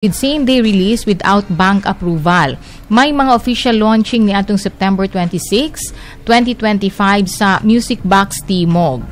with same-day release without bank approval. May mga official launching ni atong September 26, 2025 sa Music Box Timog.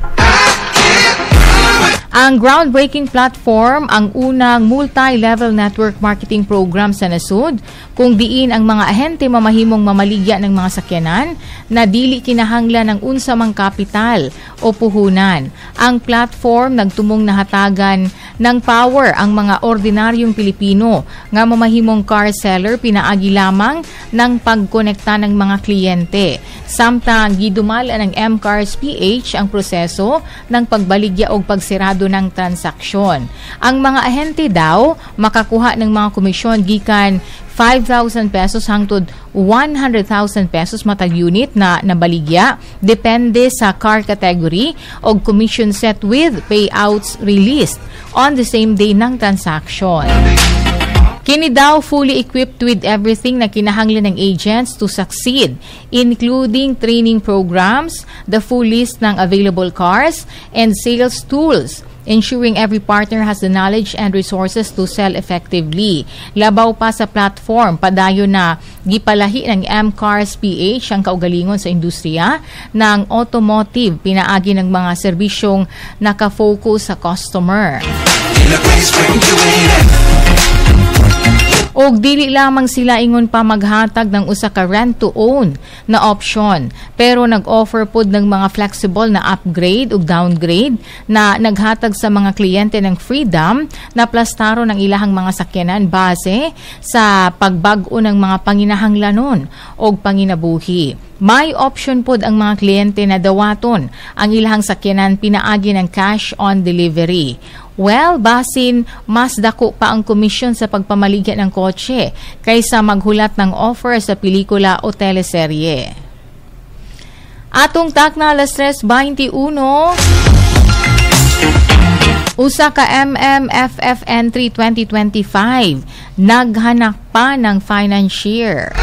Ang groundbreaking platform ang unang multi-level network marketing program sa nasud kung diin ang mga ahente mamahimong mamaligya ng mga sakyanan na dili kinahanglan ng unsa mang kapital o puhunan. Ang platform nagtumong nahatagan ng power ang mga ordinaryong Pilipino nga mamahimong car seller pinaagi lamang ng pagkonekta ng mga kliyente. Samtang gidumala ng M-Cars PH ang proseso ng pagbaligya o pagsirado ng transaksyon. Ang mga ahente daw makakuha ng mga komisyon gikan 5,000 pesos hangtod 100,000 pesos matag unit na nabaligya depende sa car category o commission set with payouts released on the same day ng transaction. Kini daw fully equipped with everything na kinahanglan ng agents to succeed, including training programs, the full list ng available cars, and sales tools, ensuring every partner has the knowledge and resources to sell effectively. Labaw pa sa platform, padayon na gipalahi ng M-Cars PH ang kaugalingon sa industriya ng automotive, pinaagi ng mga serbisyong nakafocus sa customer. Og dili lamang sila ingon pa maghatag ng usa ka rent-to-own na option, pero nag-offer pod ng mga flexible na upgrade ug downgrade na naghatag sa mga kliyente ng freedom na plastaro ng ilahang mga sakyanan base sa pagbag-o ng mga panginahanglanon og panginabuhi. May option pod ang mga kliyente na dawaton ang ilahang sakyanan pinaagi ng cash on delivery. Well, basin, mas dako pa ang komisyon sa pagpamaligya ng kotse kaysa maghulat ng offer sa pelikula o teleserye. Atong takna alas 3:21. Usa ka MMFFN3 2025 naghanap pa ng financier.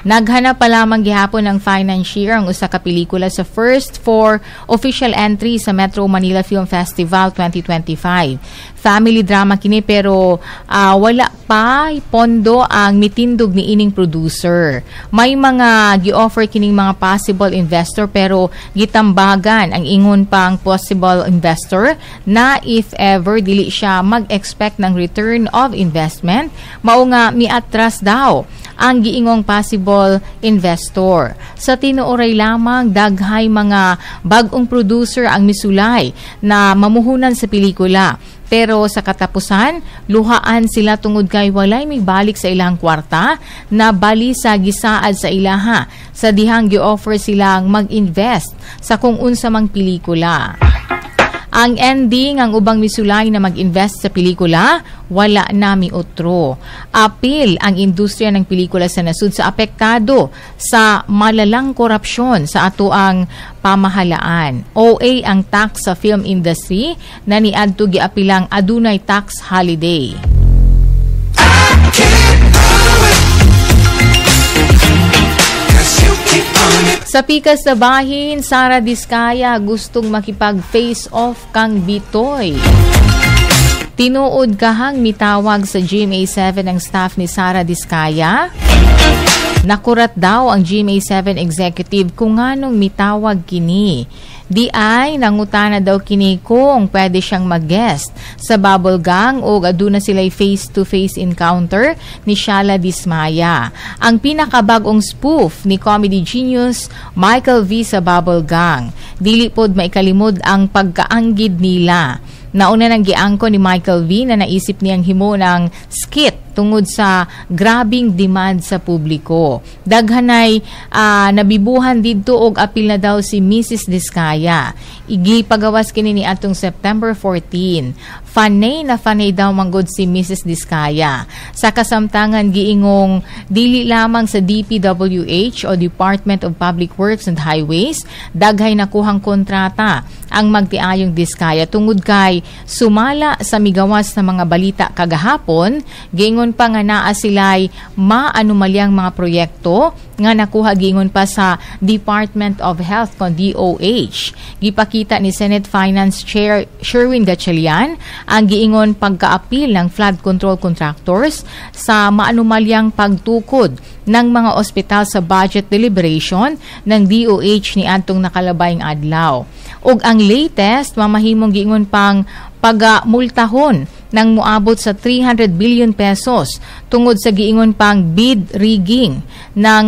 Naghanap pa lamang gihapon ng financier ang usa ka pelikula sa first 4 official entry sa Metro Manila Film Festival 2025. Family drama kini pero wala pa pondo ang mitindog ni ining producer. May mga gi-offer kining mga possible investor pero gitambagan ang ingon pang possible investor na if ever dili siya mag-expect ng return of investment, mao nga miatras daw ang giingong possible investor. Sa tinuoray lamang daghay mga bag-ong producer ang misulay na mamuhunan sa pelikula. Pero sa katapusan, luhaan sila tungod kay walay may balik sa ilang kwarta na bali sa gisaad sa ilaha sa dihang gi-offer silang mag-invest sa kung unsa mang pelikula. Ang ending, ang ubang misulay na mag-invest sa pelikula, wala nami otro. Apil ang industriya ng pelikula sa nasud sa apektado sa malalang korupsyon sa ato ang pamahalaan. OA ang tax sa film industry na niadto giapilang adunay tax holiday. Sa pikas sa bahin, Sara Diskaya gustong makipag-face off kang Bitoy. Tinuod kahang mitawag sa GMA7 ang staff ni Sara Diskaya. Nakurat daw ang GMA7 executive kung anong mitawag kini. Di ay nangutana daw kini kung pwede siyang mag-guest sa Bubble Gang o aduna sila'y face-to-face encounter ni Shala Dismaya. Ang pinakabagong spoof ni comedy genius Michael V sa Bubble Gang. Dili pod maikalimod ang pagkaanggid nila. Nauna nang giangko ni Michael V na naisip niyang himo ng skit tungod sa grabing demand sa publiko. Daghanay nabibuhan didto og apil na daw si Mrs. Diskaya. Igipagawas kini ni atong September 14. Fanay daw manggod si Mrs. Diskaya. Sa kasamtangan giingong dili lamang sa DPWH o Department of Public Works and Highways, daghay nakuhang kontrata ang magtiayong Diskaya tungod kay sumala sa migawas na mga balita kagahapon, giingon ingon pa nga naa sila'y maanumalyang mga proyekto nga nakuha gingon pa sa Department of Health kon DOH. Gipakita ni Senate Finance Chair Sherwin Gatchalian ang giingon pagkaapil ng flood control contractors sa maanumalyang pagtukod ng mga ospital sa budget deliberation ng DOH ni adtong nakalabayng adlaw. Ug ang latest mamahimong giingon pang pagamultahon ng muabot sa 300 billion pesos tungod sa giingon pang bid rigging ng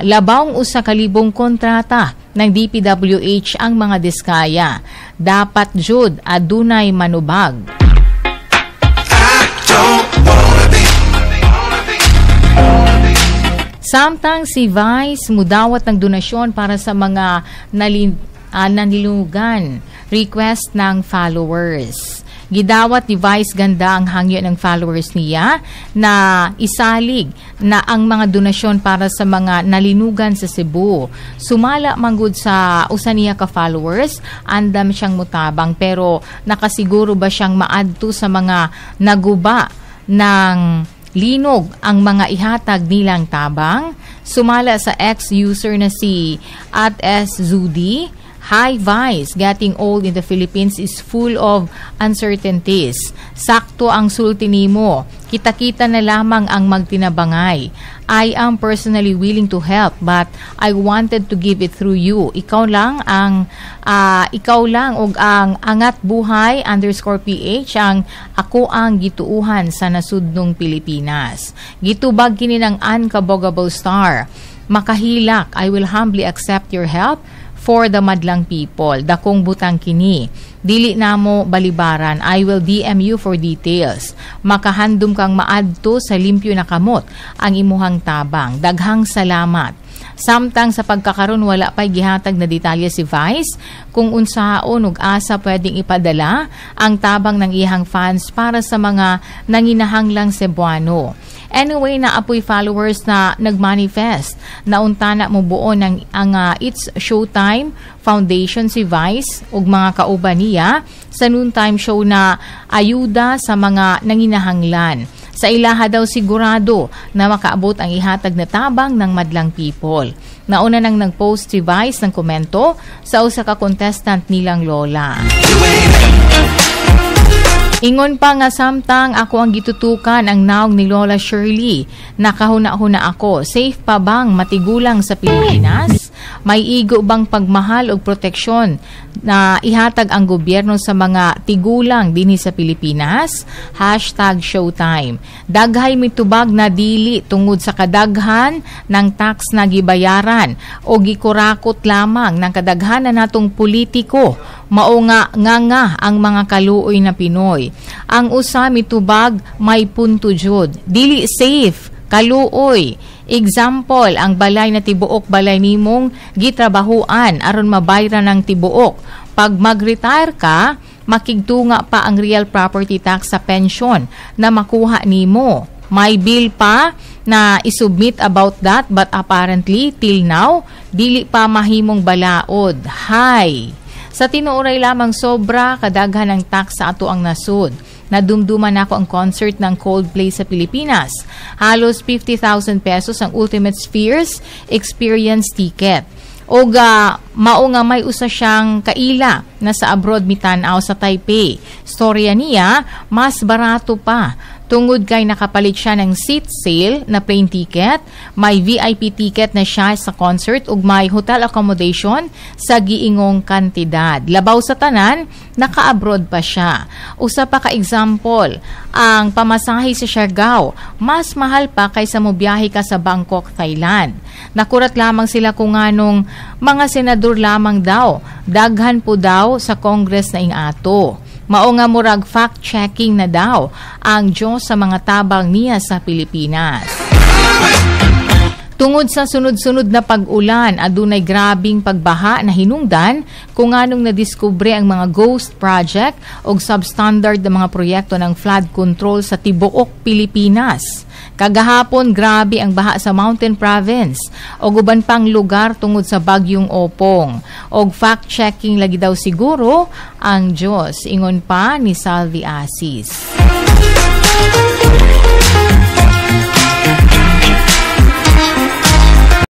labawng 1,000 kontrata ng DPWH ang mga diskaya. Dapat jud adunay manubag. Samtang si Vice mudawat ng donasyon para sa mga nanilugan request ng followers. Gidawat ni Vice Ganda ang hangyo ng followers niya na isalig na ang mga donasyon para sa mga nalinugan sa Cebu. Sumala manggod sa usa niya ka followers, andam siyang mutabang pero nakasiguro ba siyang maadto sa mga naguba ng linog ang mga ihatag nilang tabang? Sumala sa ex-user na si @SZudi, Hi Vice, getting old in the Philippines is full of uncertainties. Sakto ang sulti nimo. Kita-kita na lamang ang magtinabangay. I am personally willing to help but I wanted to give it through you. Ikaw lang og ang angat buhay _PH ang ako ang gituuhan sa nasudnong Pilipinas. Gitubag kini ng Unkabogable Star. Makahilak, I will humbly accept your help for the madlang people. Dakong butang kini. Dili namo balibaran. I will DM you for details. Makahandom kang maadto sa limpyo na kamot ang imuhang tabang. Daghang salamat. Samtang sa pagkakaroon wala pa'y gihatag na detalye si Vice kung unsaon ug asa pwedeng ipadala ang tabang ng iyang fans para sa mga nanginahanglang Cebuano. Anyway, naapoy followers na nagmanifest na untana mo buo ng ang It's Showtime Foundation si Vice ug mga kauban niya sa noontime show na ayuda sa mga nanginahanglan. Sa ilaha daw sigurado na makaabot ang ihatag na tabang ng madlang people. Nauna nang nag-post si Vice ng komento sa usa ka contestant nilang lola. Ingon pa nga samtang ako ang gitutukan ang naong ni Lola Shirley. Nakahuna-huna ako. Safe pa bang matigulang sa Pilipinas? May igo bang pagmahal o proteksyon na ihatag ang gobyerno sa mga tigulang dinhi sa Pilipinas? #Showtime. Daghay mitubag na dili tungod sa kadaghan ng tax na gibayaran o gikurakot lamang ng kadaghanan natong politiko. Mao nga ang mga kaluoy na Pinoy. Ang usa mitubag may punto jud. Dili safe, kaluoy. Example, ang balay na tibuok balay nimong gitrabahuan aron mabayra ng tibuok. Pag mag-retire ka, makigtunga pa ang real property tax sa pension na makuha nimo. May bill pa na isubmit about that but apparently till now dili pa mahimong balaod. Hi. Sa tinuoray lamang sobra kadaghan ng tax sa ato ang nasud. Nadumduman ako ang concert ng Coldplay sa Pilipinas. Halos 50,000 pesos ang Ultimate Spheres experience ticket. O mao nga may usa siyang kaila na sa abroad mitanaw sa Taipei. Storya niya, mas barato pa. Tungod kay nakapalit siya ng seat sale na plane ticket, may VIP ticket na siya sa concert ug may hotel accommodation sa giingong kantidad. Labaw sa tanan, naka-abroad pa siya. Usa pa ka example, ang pamasahe sa Siargao, mas mahal pa kaysa mo biyahe ka sa Bangkok, Thailand. Nakurat lamang sila kung anong mga senador lamang daw, daghan po daw sa Congress na ingato. Mao nga murag fact-checking na daw ang Diyos sa mga tabang niya sa Pilipinas. Tungod sa sunod-sunod na pag-ulan, adunay grabing pagbaha na hinungdan kung anong nadiskubre ang mga ghost project o substandard na mga proyekto ng flood control sa tibuok Pilipinas. Kagahapon, grabe ang baha sa Mountain Province o uban pang lugar tungod sa bagyong Opong. O fact-checking lagi daw siguro ang Diyos, ingon pa ni Salvi Asis.